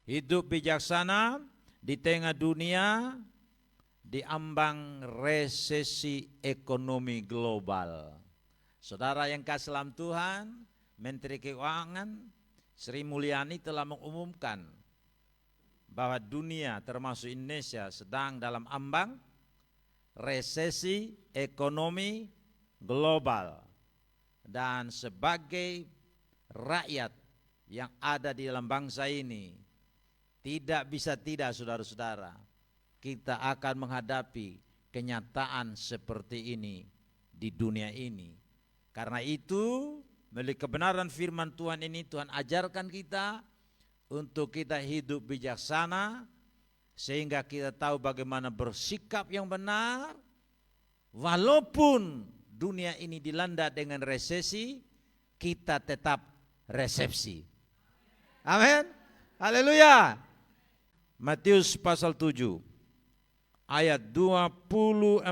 Hidup bijaksana di tengah dunia diambang resesi ekonomi global. Saudara yang kasih dalam Tuhan, Menteri Keuangan Sri Mulyani telah mengumumkan bahwa dunia termasuk Indonesia sedang dalam ambang resesi ekonomi global. Dan sebagai rakyat yang ada di dalam bangsa ini, tidak bisa tidak, saudara-saudara, kita akan menghadapi kenyataan seperti ini di dunia ini. Karena itu, melalui kebenaran firman Tuhan ini, Tuhan ajarkan kita untuk kita hidup bijaksana, sehingga kita tahu bagaimana bersikap yang benar, walaupun dunia ini dilanda dengan resesi, kita tetap resepsi. Amin. Haleluya. Matius pasal 7 ayat 24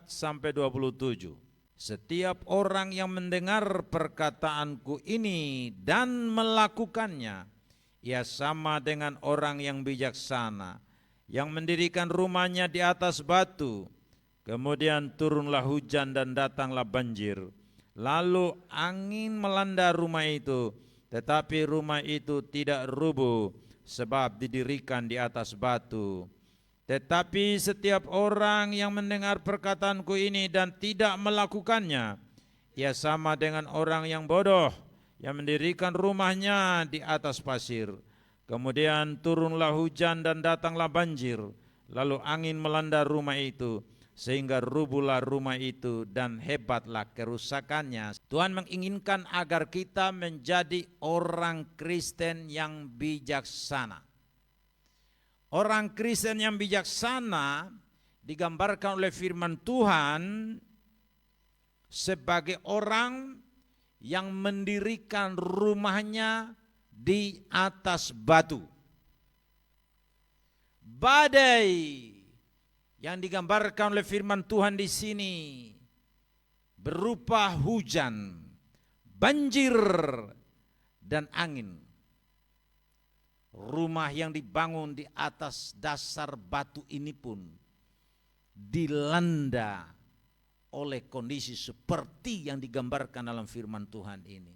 sampai 27. Setiap orang yang mendengar perkataanku ini dan melakukannya, ia sama dengan orang yang bijaksana, yang mendirikan rumahnya di atas batu. Kemudian turunlah hujan dan datanglah banjir. Lalu angin melanda rumah itu, tetapi rumah itu tidak rubuh, sebab didirikan di atas batu. Tetapi setiap orang yang mendengar perkataanku ini dan tidak melakukannya, ia sama dengan orang yang bodoh, yang mendirikan rumahnya di atas pasir. Kemudian turunlah hujan dan datanglah banjir, lalu angin melanda rumah itu, sehingga rubuhlah rumah itu dan hebatlah kerusakannya. Tuhan menginginkan agar kita menjadi orang Kristen yang bijaksana. Orang Kristen yang bijaksana digambarkan oleh firman Tuhan sebagai orang yang mendirikan rumahnya di atas batu. Badai yang digambarkan oleh firman Tuhan di sini berupa hujan, banjir, dan angin. Rumah yang dibangun di atas dasar batu ini pun dilanda oleh kondisi seperti yang digambarkan dalam firman Tuhan ini.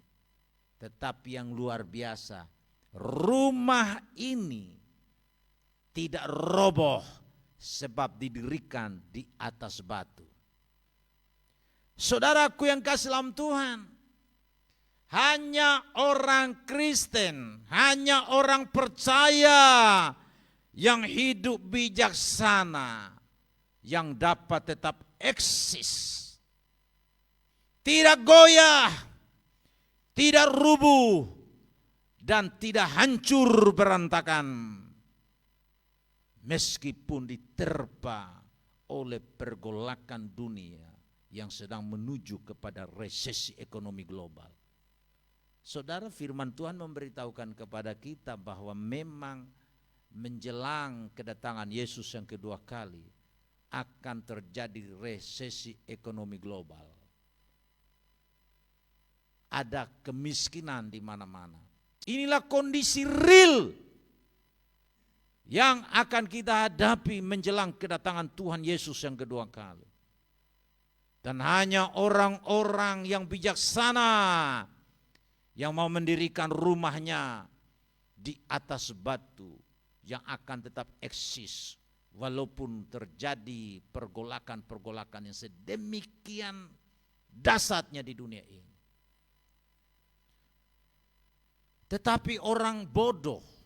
Tetapi yang luar biasa, rumah ini tidak roboh sebab didirikan di atas batu. Saudaraku yang kasih dalam Tuhan, hanya orang Kristen, hanya orang percaya yang hidup bijaksana yang dapat tetap eksis, tidak goyah, tidak rubuh, dan tidak hancur berantakan, meskipun diterpa oleh pergolakan dunia yang sedang menuju kepada resesi ekonomi global. Saudara, firman Tuhan memberitahukan kepada kita bahwa memang menjelang kedatangan Yesus yang kedua kali akan terjadi resesi ekonomi global. Ada kemiskinan di mana-mana. Inilah kondisi real yang akan kita hadapi menjelang kedatangan Tuhan Yesus yang kedua kali. Dan hanya orang-orang yang bijaksana yang mau mendirikan rumahnya di atas batu yang akan tetap eksis walaupun terjadi pergolakan-pergolakan yang sedemikian dahsyatnya di dunia ini. Tetapi orang bodoh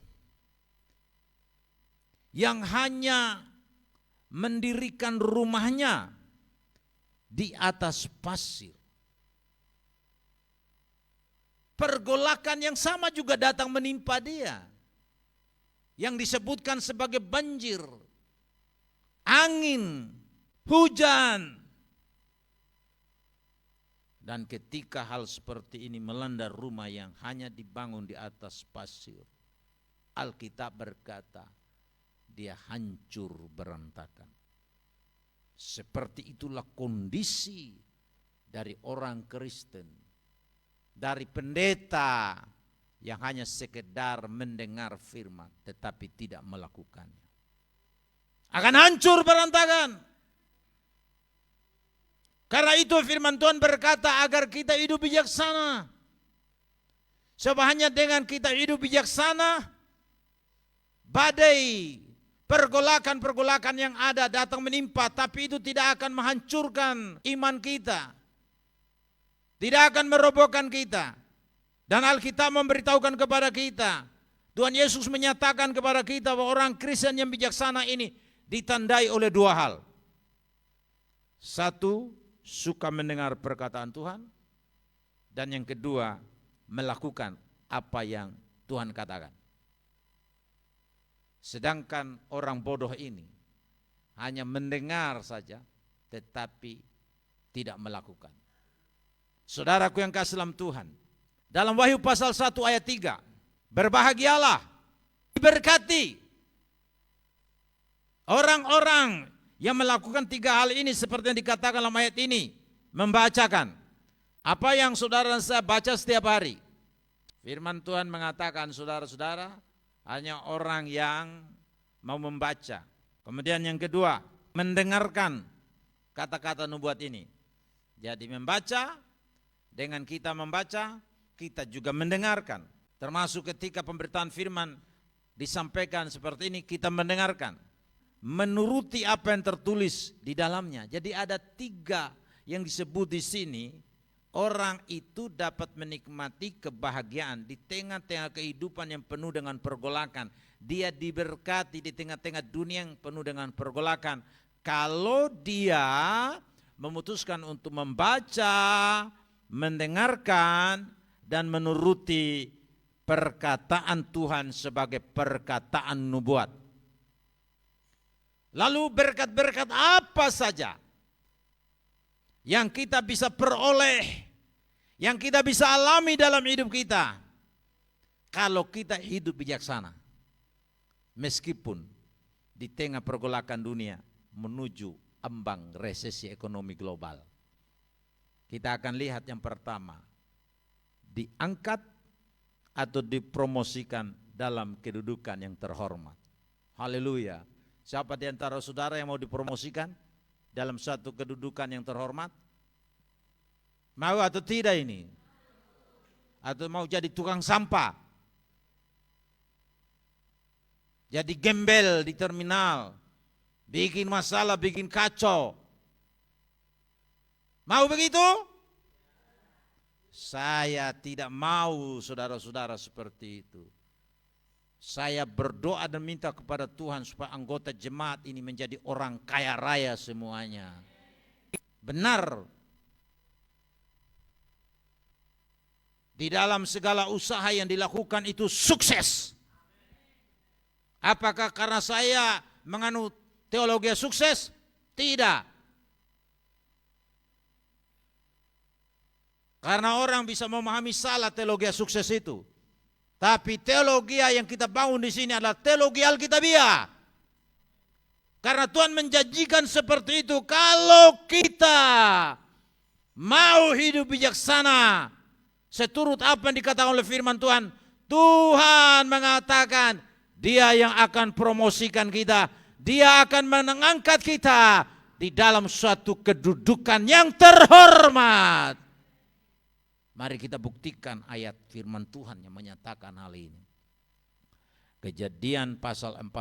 yang hanya mendirikan rumahnya di atas pasir, pergolakan yang sama juga datang menimpa dia, yang disebutkan sebagai banjir, angin, hujan. Dan ketika hal seperti ini melanda rumah yang hanya dibangun di atas pasir, Alkitab berkata, dia hancur berantakan. Seperti itulah kondisi dari orang Kristen, dari pendeta yang hanya sekedar mendengar firman tetapi tidak melakukannya. Akan hancur berantakan. Karena itu firman Tuhan berkata agar kita hidup bijaksana. Sebab hanya dengan kita hidup bijaksana, badai, pergolakan-pergolakan yang ada datang menimpa, tapi itu tidak akan menghancurkan iman kita. Tidak akan merobohkan kita. Dan Alkitab memberitahukan kepada kita, Tuhan Yesus menyatakan kepada kita bahwa orang Kristen yang bijaksana ini ditandai oleh dua hal. Satu, suka mendengar perkataan Tuhan. Dan yang kedua, melakukan apa yang Tuhan katakan. Sedangkan orang bodoh ini hanya mendengar saja tetapi tidak melakukan. Saudaraku yang kasih dalam Tuhan, dalam Wahyu pasal 1 ayat 3, berbahagialah, diberkati orang-orang yang melakukan tiga hal ini seperti yang dikatakan dalam ayat ini, membacakan apa yang saudara dan saya baca setiap hari. Firman Tuhan mengatakan, saudara-saudara, hanya orang yang mau membaca. Kemudian yang kedua, mendengarkan kata-kata nubuat ini. Jadi membaca, dengan kita membaca, kita juga mendengarkan. Termasuk ketika pemberitaan firman disampaikan seperti ini, kita mendengarkan. Menuruti apa yang tertulis di dalamnya. Jadi ada tiga yang disebut di sini. Orang itu dapat menikmati kebahagiaan di tengah-tengah kehidupan yang penuh dengan pergolakan. Dia diberkati di tengah-tengah dunia yang penuh dengan pergolakan. Kalau dia memutuskan untuk membaca, mendengarkan, dan menuruti perkataan Tuhan sebagai perkataan nubuat. Lalu berkat-berkat apa saja yang kita bisa peroleh, yang kita bisa alami dalam hidup kita kalau kita hidup bijaksana, meskipun di tengah pergolakan dunia menuju ambang resesi ekonomi global. Kita akan lihat yang pertama, diangkat atau dipromosikan dalam kedudukan yang terhormat. Haleluya. Siapa di antara saudara yang mau dipromosikan dalam satu kedudukan yang terhormat? Mau atau tidak ini? Atau mau jadi tukang sampah? Jadi gembel di terminal, bikin masalah, bikin kacau. Mau begitu? Saya tidak mau, saudara-saudara, seperti itu. Saya berdoa dan minta kepada Tuhan supaya anggota jemaat ini menjadi orang kaya raya semuanya. Benar. Di dalam segala usaha yang dilakukan itu sukses. Apakah karena saya menganut teologi sukses? Tidak. Karena orang bisa memahami salah teologi sukses itu. Tapi teologi yang kita bangun di sini adalah teologi Alkitabiah. Karena Tuhan menjanjikan seperti itu. Kalau kita mau hidup bijaksana, seturut apa yang dikatakan oleh firman Tuhan, Tuhan mengatakan Dia yang akan promosikan kita. Dia akan mengangkat kita di dalam suatu kedudukan yang terhormat. Mari kita buktikan ayat firman Tuhan yang menyatakan hal ini. Kejadian pasal 41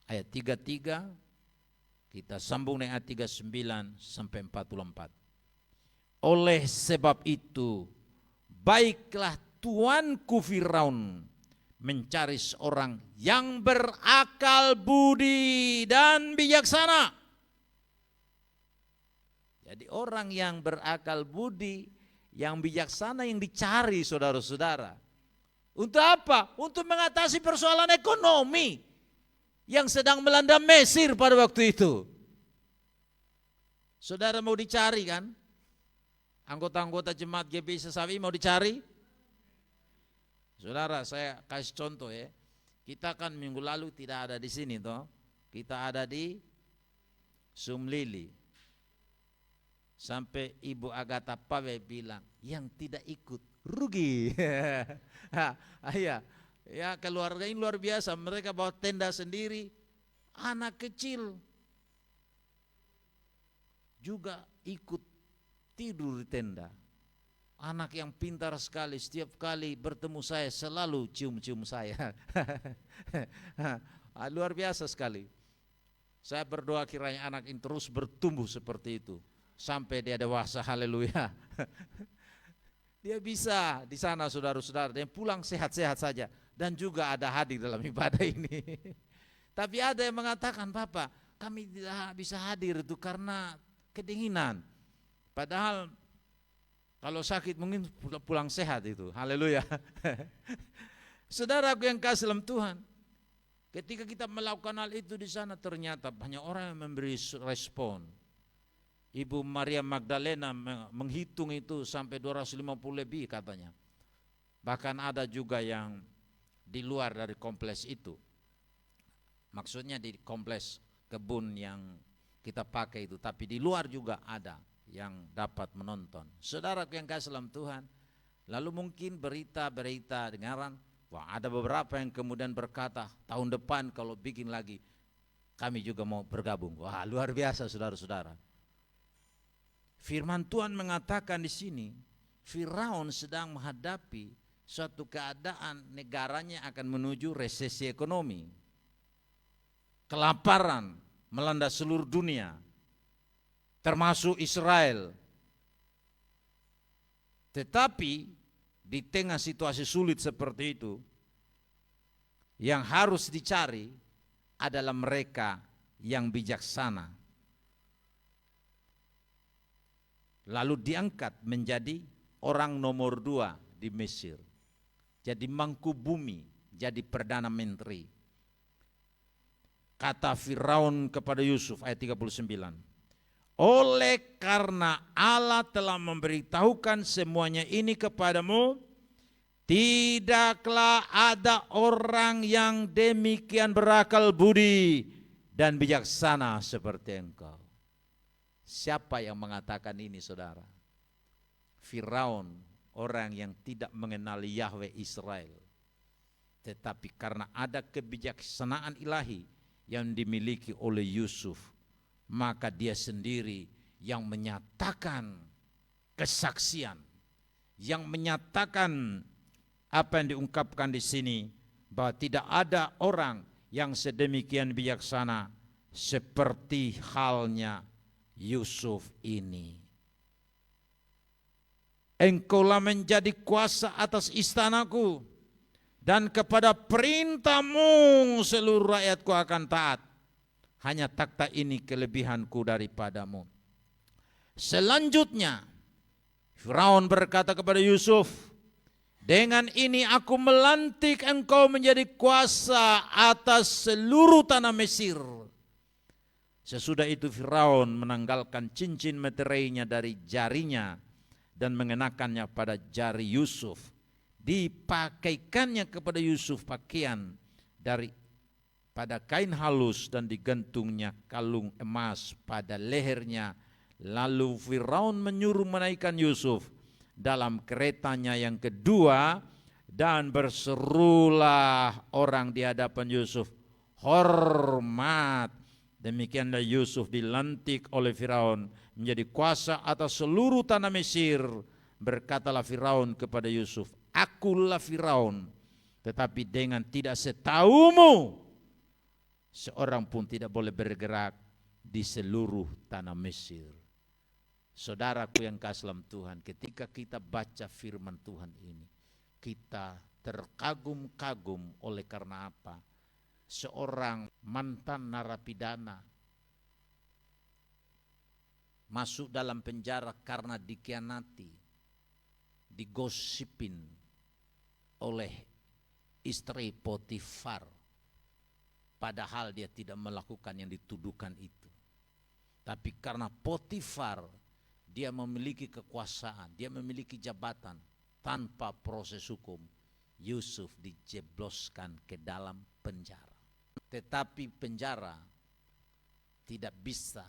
ayat 33, kita sambung dengan ayat 39 sampai 44. Oleh sebab itu, baiklah tuanku Firaun mencari seorang yang berakal budi dan bijaksana. Jadi orang yang berakal budi, yang bijaksana yang dicari, saudara-saudara. Untuk apa? Untuk mengatasi persoalan ekonomi yang sedang melanda Mesir pada waktu itu. Saudara mau dicari kan? Anggota-anggota jemaat GBI Sesawi mau dicari? Saudara, saya kasih contoh ya. Kita kan minggu lalu tidak ada di sini toh. Kita ada di Sumlili. Sampai Ibu Agatha Pawe bilang, yang tidak ikut rugi. Ya, ya keluarga ini luar biasa. Mereka bawa tenda sendiri, anak kecil juga ikut tidur di tenda. Anak yang pintar sekali, setiap kali bertemu saya selalu cium-cium saya. Luar biasa sekali. Saya berdoa kiranya anak ini terus bertumbuh seperti itu sampai dia dewasa. Haleluya. Dia bisa di sana, saudara-saudara, dia pulang sehat-sehat saja dan juga ada hadir dalam ibadah ini. Tapi ada yang mengatakan, Bapak, kami tidak bisa hadir itu karena kedinginan. Padahal kalau sakit mungkin pulang sehat itu. Haleluya. Saudaraku yang kasih dalam Tuhan, ketika kita melakukan hal itu di sana ternyata banyak orang yang memberi respon. Ibu Maria Magdalena menghitung itu sampai 250 lebih katanya. Bahkan ada juga yang di luar dari kompleks itu. Maksudnya di kompleks kebun yang kita pakai itu, tapi di luar juga ada yang dapat menonton. Saudaraku yang kasih dalam Tuhan, lalu mungkin berita-berita dengaran, wah ada beberapa yang kemudian berkata, tahun depan kalau bikin lagi, kami juga mau bergabung. Wah luar biasa saudara-saudara. Firman Tuhan mengatakan di sini, Firaun sedang menghadapi suatu keadaan negaranya akan menuju resesi ekonomi. Kelaparan melanda seluruh dunia, termasuk Israel. Tetapi di tengah situasi sulit seperti itu, yang harus dicari adalah mereka yang bijaksana. Lalu diangkat menjadi orang nomor 2 di Mesir. Jadi mangku bumi, jadi perdana menteri. Kata Firaun kepada Yusuf ayat 39. Oleh karena Allah telah memberitahukan semuanya ini kepadamu, tidaklah ada orang yang demikian berakal budi dan bijaksana seperti engkau. Siapa yang mengatakan ini saudara? Firaun, orang yang tidak mengenali Yahweh Israel. Tetapi karena ada kebijaksanaan ilahi yang dimiliki oleh Yusuf, maka dia sendiri yang menyatakan kesaksian, yang menyatakan apa yang diungkapkan di sini, bahwa tidak ada orang yang sedemikian bijaksana seperti halnya Yusuf ini. Engkaulah menjadi kuasa atas istanaku, dan kepada perintahmu seluruh rakyatku akan taat. Hanya takhta ini kelebihanku daripadamu. Selanjutnya Firaun berkata kepada Yusuf, dengan ini aku melantik engkau menjadi kuasa atas seluruh tanah Mesir. Sesudah itu Firaun menanggalkan cincin meterainya dari jarinya dan mengenakannya pada jari Yusuf. Dipakaikannya kepada Yusuf pakaian dari pada kain halus dan digantungnya kalung emas pada lehernya. Lalu Firaun menyuruh menaikkan Yusuf dalam keretanya yang kedua, dan berserulah orang di hadapan Yusuf, hormat. Demikianlah Yusuf dilantik oleh Firaun menjadi kuasa atas seluruh tanah Mesir. Berkatalah Firaun kepada Yusuf, akulah Firaun, tetapi dengan tidak setahumu seorang pun tidak boleh bergerak di seluruh tanah Mesir. Saudaraku yang kasih dalam Tuhan, ketika kita baca firman Tuhan ini, kita terkagum-kagum oleh karena apa? Seorang mantan narapidana masuk dalam penjara karena dikhianati, digosipin oleh istri Potifar, padahal dia tidak melakukan yang dituduhkan itu. Tapi karena Potifar, dia memiliki kekuasaan, dia memiliki jabatan, tanpa proses hukum, Yusuf dijebloskan ke dalam penjara. Tetapi penjara tidak bisa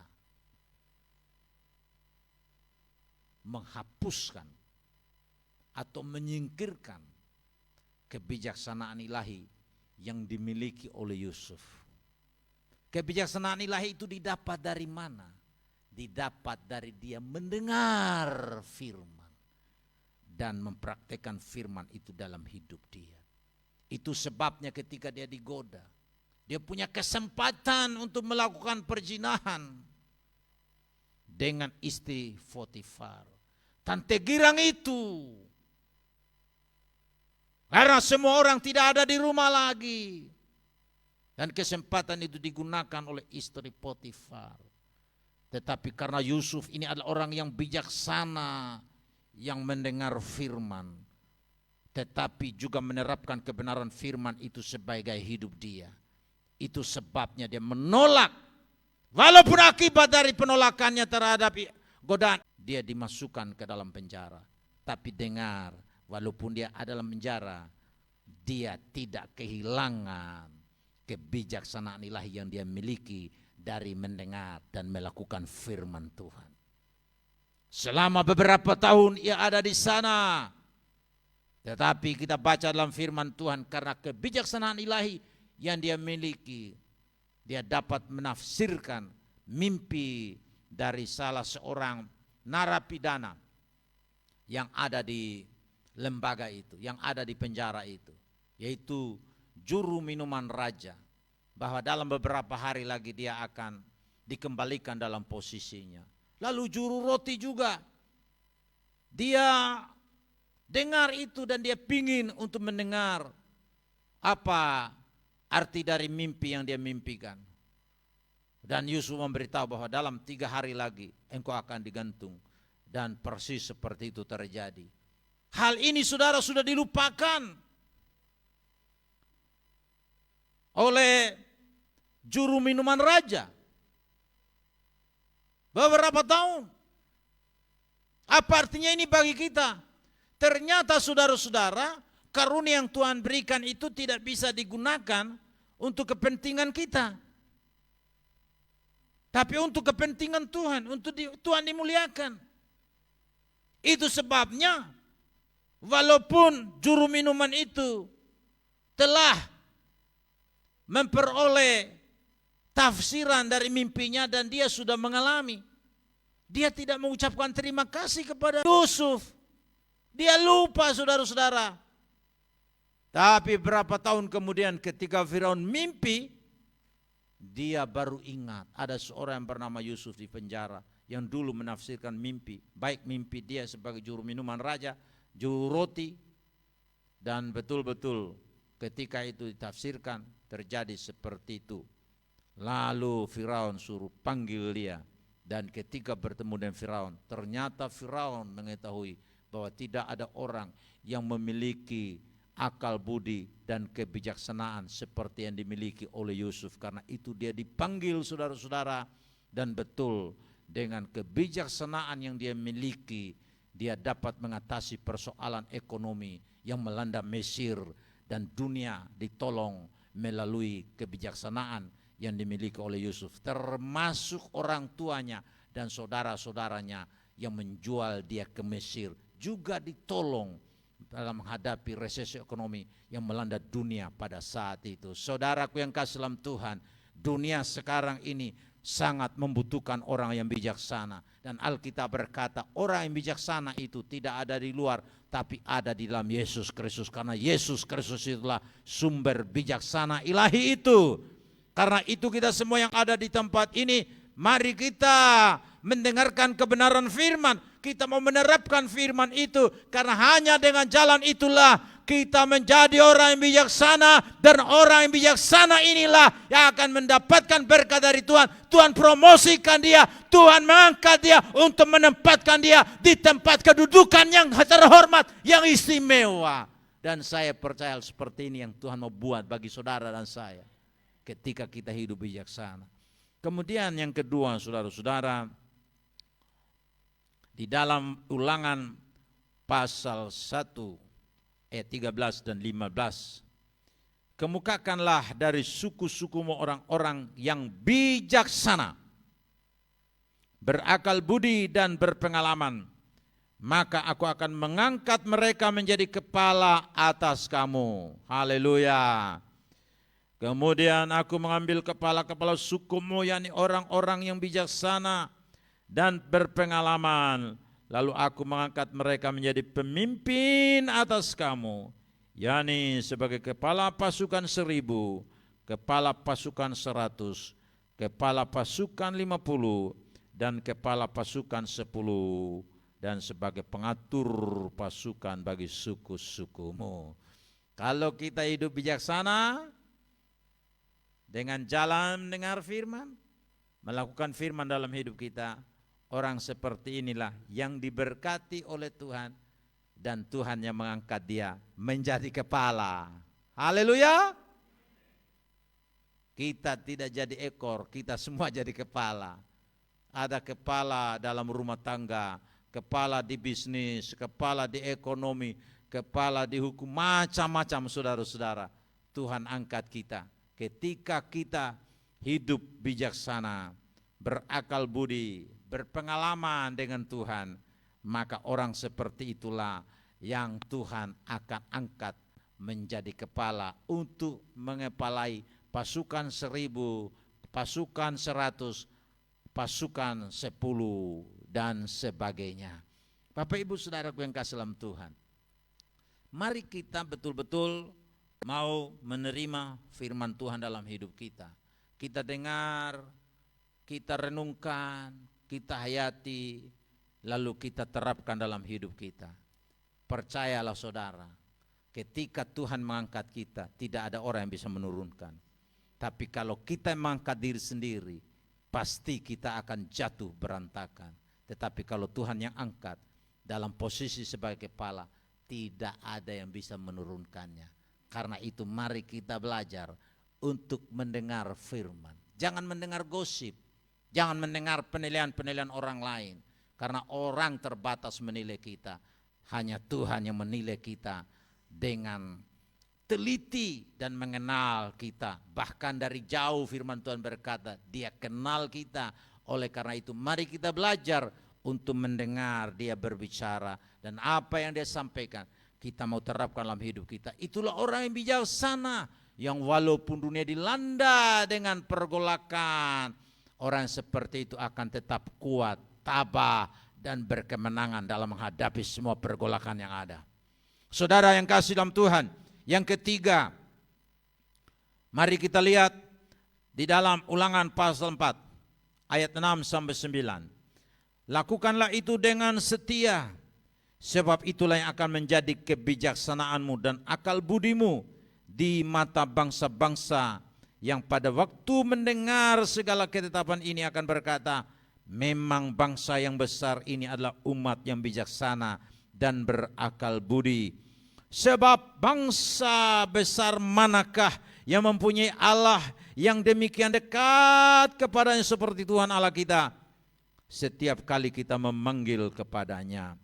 menghapuskan atau menyingkirkan kebijaksanaan ilahi yang dimiliki oleh Yusuf. Kebijaksanaan ilahi itu didapat dari mana? Didapat dari dia mendengar firman dan mempraktekkan firman itu dalam hidup dia. Itu sebabnya ketika dia digoda, dia punya kesempatan untuk melakukan perzinahan dengan istri Potifar, tante girang itu. Karena semua orang tidak ada di rumah lagi. Dan kesempatan itu digunakan oleh istri Potifar. Tetapi karena Yusuf ini adalah orang yang bijaksana, yang mendengar firman, tetapi juga menerapkan kebenaran firman itu sebagai hidup dia. Itu sebabnya dia menolak. Walaupun akibat dari penolakannya terhadap godaan, dia dimasukkan ke dalam penjara. Tapi dengar, walaupun dia ada dalam penjara, dia tidak kehilangan kebijaksanaan ilahi yang dia miliki dari mendengar dan melakukan firman Tuhan. Selama beberapa tahun ia ada di sana, tetapi kita baca dalam firman Tuhan, karena kebijaksanaan ilahi yang dia miliki, dia dapat menafsirkan mimpi dari salah seorang narapidana yang ada di lembaga itu, yang ada di penjara itu, yaitu juru minuman raja, bahwa dalam beberapa hari lagi dia akan dikembalikan dalam posisinya. Lalu juru roti juga, dia dengar itu dan dia pingin untuk mendengar apa arti dari mimpi yang dia mimpikan. Dan Yusuf memberitahu bahwa dalam 3 hari lagi engkau akan digantung. Dan persis seperti itu terjadi. Hal ini saudara sudah dilupakan oleh juru minuman raja beberapa tahun. Apa artinya ini bagi kita? Ternyata saudara-saudara, karunia yang Tuhan berikan itu tidak bisa digunakan untuk kepentingan kita, tapi untuk kepentingan Tuhan, untuk Tuhan dimuliakan. Itu sebabnya walaupun juru minuman itu telah memperoleh tafsiran dari mimpinya dan dia sudah mengalami, dia tidak mengucapkan terima kasih kepada Yusuf. Dia lupa, saudara-saudara. Tapi berapa tahun kemudian ketika Firaun mimpi, dia baru ingat ada seorang yang bernama Yusuf di penjara yang dulu menafsirkan mimpi, baik mimpi dia sebagai juru minuman raja, juru roti, dan betul-betul ketika itu ditafsirkan terjadi seperti itu. Lalu Firaun suruh panggil dia, dan ketika bertemu dengan Firaun, ternyata Firaun mengetahui bahwa tidak ada orang yang memiliki akal budi dan kebijaksanaan seperti yang dimiliki oleh Yusuf. Karena itu dia dipanggil, saudara-saudara, dan betul dengan kebijaksanaan yang dia miliki, dia dapat mengatasi persoalan ekonomi yang melanda Mesir, dan dunia ditolong melalui kebijaksanaan yang dimiliki oleh Yusuf, termasuk orang tuanya dan saudara-saudaranya yang menjual dia ke Mesir juga ditolong dalam menghadapi resesi ekonomi yang melanda dunia pada saat itu. Saudaraku yang kasih dalam Tuhan, dunia sekarang ini sangat membutuhkan orang yang bijaksana. Dan Alkitab berkata orang yang bijaksana itu tidak ada di luar, tapi ada di dalam Yesus Kristus. Karena Yesus Kristus itulah sumber bijaksana ilahi itu. Karena itu kita semua yang ada di tempat ini, mari kita mendengarkan kebenaran firman. Kita mau menerapkan firman itu, karena hanya dengan jalan itulah kita menjadi orang yang bijaksana, dan orang yang bijaksana inilah yang akan mendapatkan berkat dari Tuhan. Tuhan promosikan dia, Tuhan mengangkat dia untuk menempatkan dia di tempat kedudukan yang terhormat, yang istimewa. Dan saya percaya seperti ini yang Tuhan mau buat bagi saudara dan saya ketika kita hidup bijaksana. Kemudian yang kedua, saudara-saudara, di dalam Ulangan pasal 1 ayat 13 dan 15, kemukakanlah dari suku-sukumu orang-orang yang bijaksana, berakal budi dan berpengalaman, maka aku akan mengangkat mereka menjadi kepala atas kamu. Haleluya. Kemudian aku mengambil kepala-kepala sukumu, yakni orang-orang yang bijaksana dan berpengalaman. Lalu aku mengangkat mereka menjadi pemimpin atas kamu, yakni sebagai kepala pasukan 1.000, kepala pasukan 100, kepala pasukan 50, dan kepala pasukan 10, dan sebagai pengatur pasukan bagi suku-sukumu. Kalau kita hidup bijaksana, dengan jalan mendengar firman, melakukan firman dalam hidup kita, orang seperti inilah yang diberkati oleh Tuhan, dan Tuhan yang mengangkat dia menjadi kepala. Haleluya. Kita tidak jadi ekor, kita semua jadi kepala. Ada kepala dalam rumah tangga, kepala di bisnis, kepala di ekonomi, kepala di hukum, macam-macam saudara-saudara. Tuhan angkat kita. Ketika kita hidup bijaksana, berakal budi, berpengalaman dengan Tuhan, maka orang seperti itulah yang Tuhan akan angkat menjadi kepala untuk mengepalai pasukan 1.000, pasukan 100, pasukan 10, dan sebagainya. Bapak Ibu Saudaraku yang kasih dalam Tuhan, mari kita betul-betul mau menerima firman Tuhan dalam hidup kita. Kita dengar, kita renungkan, kita hayati, lalu kita terapkan dalam hidup kita. Percayalah saudara, ketika Tuhan mengangkat kita, tidak ada orang yang bisa menurunkan. Tapi kalau kita mengangkat diri sendiri, pasti kita akan jatuh berantakan. Tetapi kalau Tuhan yang angkat dalam posisi sebagai kepala, tidak ada yang bisa menurunkannya. Karena itu mari kita belajar untuk mendengar firman. Jangan mendengar gosip, jangan mendengar penilaian-penilaian orang lain. Karena orang terbatas menilai kita, hanya Tuhan yang menilai kita dengan teliti dan mengenal kita. Bahkan dari jauh firman Tuhan berkata, dia kenal kita. Oleh karena itu mari kita belajar untuk mendengar dia berbicara, dan apa yang dia sampaikan kita mau terapkan dalam hidup kita. Itulah orang yang bijaksana, yang walaupun dunia dilanda dengan pergolakan, orang seperti itu akan tetap kuat, tabah, dan berkemenangan dalam menghadapi semua pergolakan yang ada. Saudara yang kasih dalam Tuhan, yang ketiga, mari kita lihat di dalam Ulangan pasal 4 ayat 6-9. Lakukanlah itu dengan setia, sebab itulah yang akan menjadi kebijaksanaanmu dan akal budimu di mata bangsa-bangsa yang pada waktu mendengar segala ketetapan ini akan berkata, memang bangsa yang besar ini adalah umat yang bijaksana dan berakal budi. Sebab bangsa besar manakah yang mempunyai Allah yang demikian dekat kepadanya seperti Tuhan Allah kita, setiap kali kita memanggil kepadanya.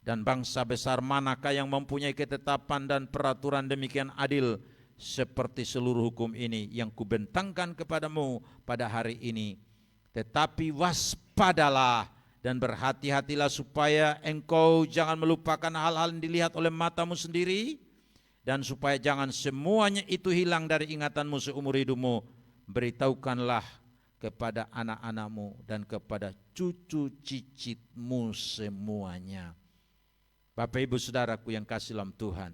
Dan bangsa besar manakah yang mempunyai ketetapan dan peraturan demikian adil seperti seluruh hukum ini yang kubentangkan kepadamu pada hari ini. Tetapi waspadalah dan berhati-hatilah supaya engkau jangan melupakan hal-hal yang dilihat oleh matamu sendiri, dan supaya jangan semuanya itu hilang dari ingatanmu seumur hidupmu. Beritahukanlah kepada anak-anakmu dan kepada cucu cicitmu semuanya. Bapak Ibu Saudaraku yang kasih dalam Tuhan,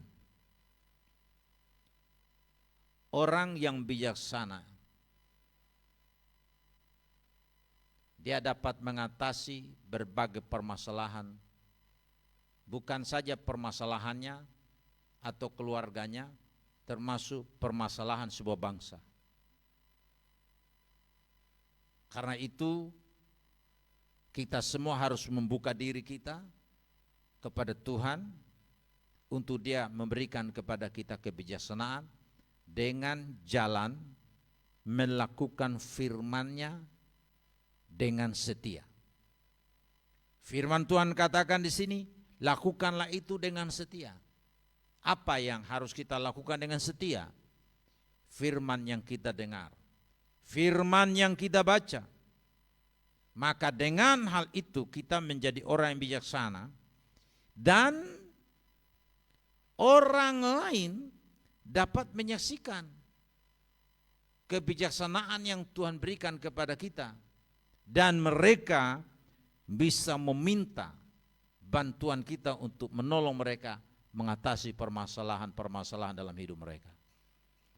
orang yang bijaksana, dia dapat mengatasi berbagai permasalahan, bukan saja permasalahannya atau keluarganya, termasuk permasalahan sebuah bangsa. Karena itu kita semua harus membuka diri kita kepada Tuhan untuk dia memberikan kepada kita kebijaksanaan dengan jalan melakukan firman-Nya dengan setia. Firman Tuhan katakan di sini, lakukanlah itu dengan setia. Apa yang harus kita lakukan dengan setia? Firman yang kita dengar, firman yang kita baca. Maka dengan hal itu kita menjadi orang yang bijaksana, dan orang lain dapat menyaksikan kebijaksanaan yang Tuhan berikan kepada kita, dan mereka bisa meminta bantuan kita untuk menolong mereka mengatasi permasalahan-permasalahan dalam hidup mereka.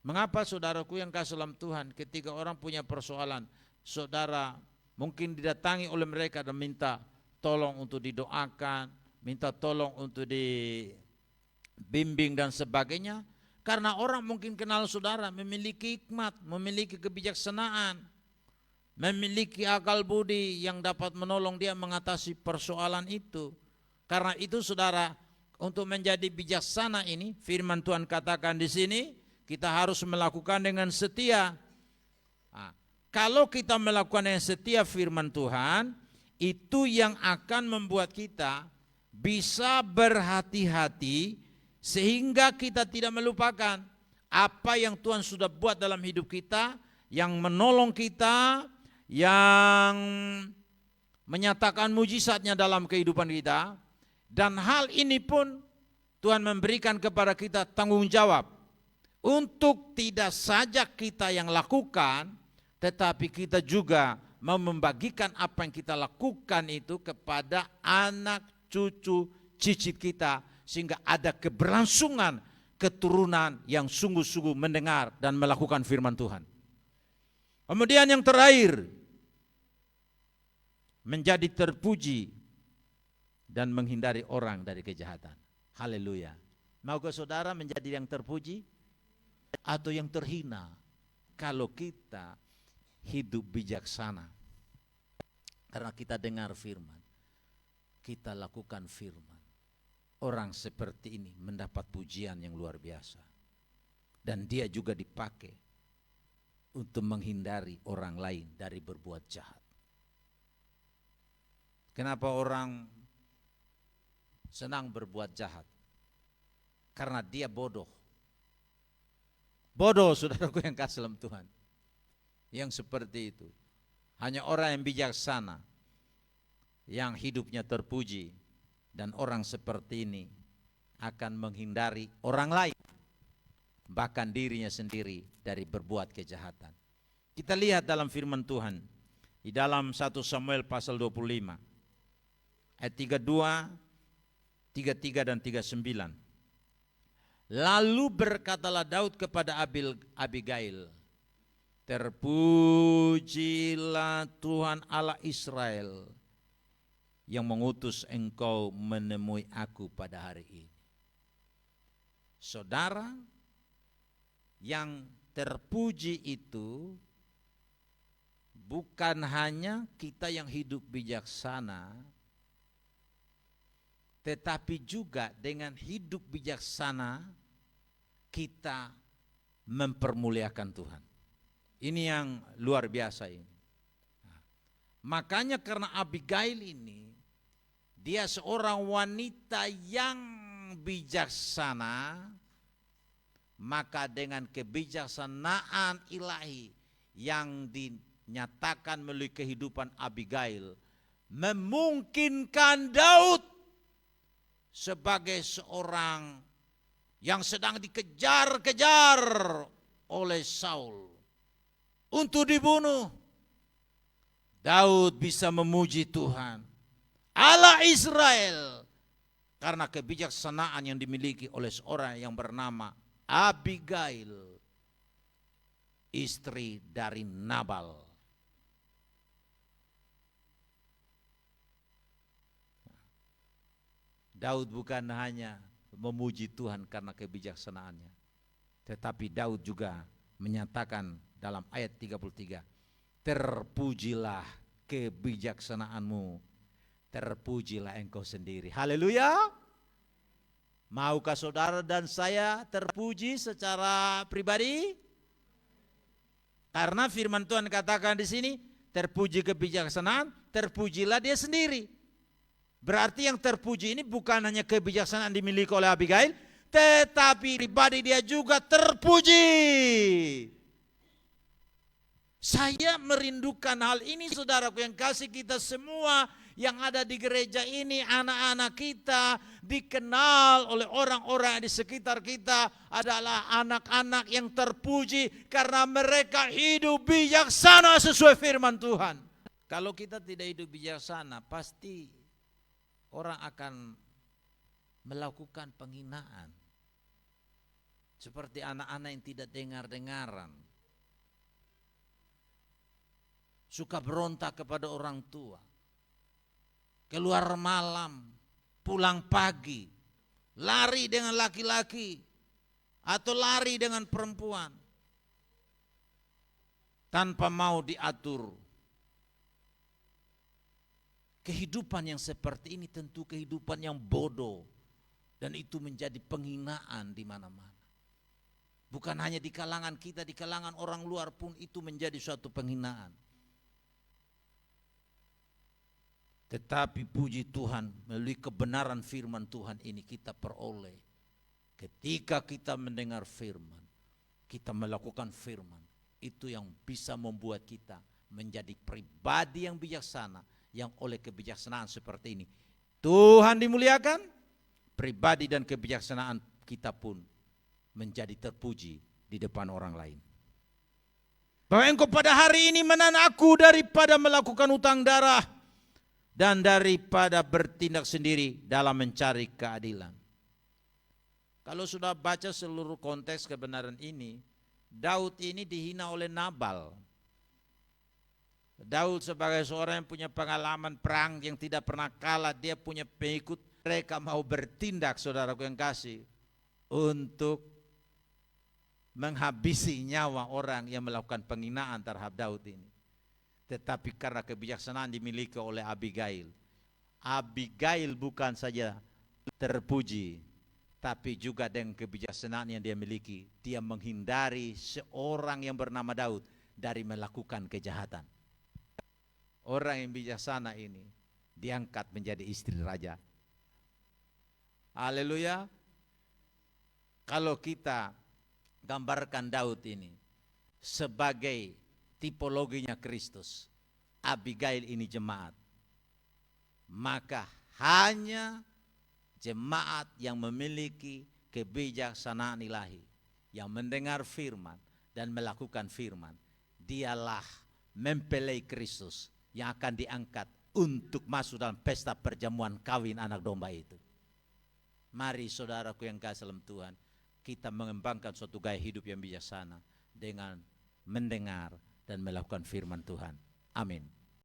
Mengapa saudaraku yang kasih dalam Tuhan, ketika orang punya persoalan, saudara mungkin didatangi oleh mereka dan minta tolong untuk didoakan, minta tolong untuk dibimbing dan sebagainya, karena orang mungkin kenal saudara, memiliki hikmat, memiliki kebijaksanaan, memiliki akal budi yang dapat menolong dia mengatasi persoalan itu. Karena itu saudara, untuk menjadi bijaksana ini, firman Tuhan katakan di sini, kita harus melakukan dengan setia. Nah, kalau kita melakukan dengan setia firman Tuhan, itu yang akan membuat kita bisa berhati-hati, sehingga kita tidak melupakan apa yang Tuhan sudah buat dalam hidup kita, yang menolong kita, yang menyatakan mujizatnya dalam kehidupan kita. Dan hal ini pun Tuhan memberikan kepada kita tanggung jawab untuk tidak saja kita yang lakukan, tetapi kita juga mau membagikan apa yang kita lakukan itu kepada anak, cucu, cicit kita, sehingga ada keberlangsungan keturunan yang sungguh-sungguh mendengar dan melakukan firman Tuhan. Kemudian yang terakhir, menjadi terpuji dan menghindari orang dari kejahatan. Haleluya. Maukah saudara menjadi yang terpuji atau yang terhina kalau kita hidup bijaksana? Karena kita dengar firman, kita lakukan firman. Orang seperti ini mendapat pujian yang luar biasa. Dan dia juga dipakai untuk menghindari orang lain dari berbuat jahat. Kenapa orang senang berbuat jahat? Karena dia bodoh. Bodoh saudaraku yang kasih dalam Tuhan. Yang seperti itu. Hanya orang yang bijaksana, yang hidupnya terpuji, dan orang seperti ini akan menghindari orang lain, bahkan dirinya sendiri, dari berbuat kejahatan. Kita lihat dalam firman Tuhan di dalam 1 Samuel pasal 25 ayat 32, 33 dan 39. Lalu berkatalah Daud kepada Abigail, terpujilah Tuhan Allah Israel yang mengutus engkau menemui aku pada hari ini. Saudara, yang terpuji itu bukan hanya kita yang hidup bijaksana, tetapi juga dengan hidup bijaksana kita mempermuliakan Tuhan. Ini yang luar biasa ini. Makanya karena Abigail ini, dia seorang wanita yang bijaksana, maka dengan kebijaksanaan ilahi yang dinyatakan melalui kehidupan Abigail, memungkinkan Daud sebagai seorang yang sedang dikejar-kejar oleh Saul untuk dibunuh, Daud bisa memuji Tuhan Allah Israel karena kebijaksanaan yang dimiliki oleh seorang yang bernama Abigail, istri dari Nabal. Daud bukan hanya memuji Tuhan karena kebijaksanaannya, tetapi Daud juga menyatakan dalam ayat 33, terpujilah kebijaksanaanmu, terpujilah engkau sendiri. Haleluya. Maukah saudara dan saya terpuji secara pribadi? Karena firman Tuhan katakan di sini, terpuji kebijaksanaan, terpujilah dia sendiri. Berarti yang terpuji ini bukan hanya kebijaksanaan dimiliki oleh Abigail, tetapi pribadi dia juga terpuji. Saya merindukan hal ini saudaraku yang kasih, kita semua yang ada di gereja ini, anak-anak kita dikenal oleh orang-orang di sekitar kita adalah anak-anak yang terpuji karena mereka hidup bijaksana sesuai firman Tuhan. Kalau kita tidak hidup bijaksana, pasti orang akan melakukan penghinaan. Seperti anak-anak yang tidak dengar-dengaran, suka berontak kepada orang tua, keluar malam, pulang pagi, lari dengan laki-laki atau lari dengan perempuan tanpa mau diatur. Kehidupan yang seperti ini tentu kehidupan yang bodoh, dan itu menjadi penghinaan di mana-mana. Bukan hanya di kalangan kita, di kalangan orang luar pun itu menjadi suatu penghinaan. Tetapi puji Tuhan, melalui kebenaran firman Tuhan ini kita peroleh. Ketika kita mendengar firman, kita melakukan firman, itu yang bisa membuat kita menjadi pribadi yang bijaksana, yang oleh kebijaksanaan seperti ini Tuhan dimuliakan, pribadi dan kebijaksanaan kita pun menjadi terpuji di depan orang lain. Bahwa engkau pada hari ini menahan aku daripada melakukan utang darah dan daripada bertindak sendiri dalam mencari keadilan. Kalau sudah baca seluruh konteks kebenaran ini, Daud ini dihina oleh Nabal. Daud sebagai seorang yang punya pengalaman perang yang tidak pernah kalah, dia punya pengikut, mereka mau bertindak, saudaraku yang kasih, untuk menghabisi nyawa orang yang melakukan penghinaan terhadap Daud ini. Tetapi karena kebijaksanaan dimiliki oleh Abigail, Abigail bukan saja terpuji, tapi juga dengan kebijaksanaan yang dia miliki, dia menghindari seorang yang bernama Daud dari melakukan kejahatan. Orang yang bijaksana ini diangkat menjadi istri raja. Haleluya. Kalau kita gambarkan Daud ini sebagai tipologinya Kristus, Abigail ini jemaat, maka hanya jemaat yang memiliki kebijaksanaan ilahi, yang mendengar firman dan melakukan firman, dialah mempelai Kristus yang akan diangkat untuk masuk dalam pesta perjamuan kawin anak domba itu. Mari saudaraku yang kasih dalam Tuhan, kita mengembangkan suatu gaya hidup yang bijaksana dengan mendengar dan melakukan firman Tuhan. Amin.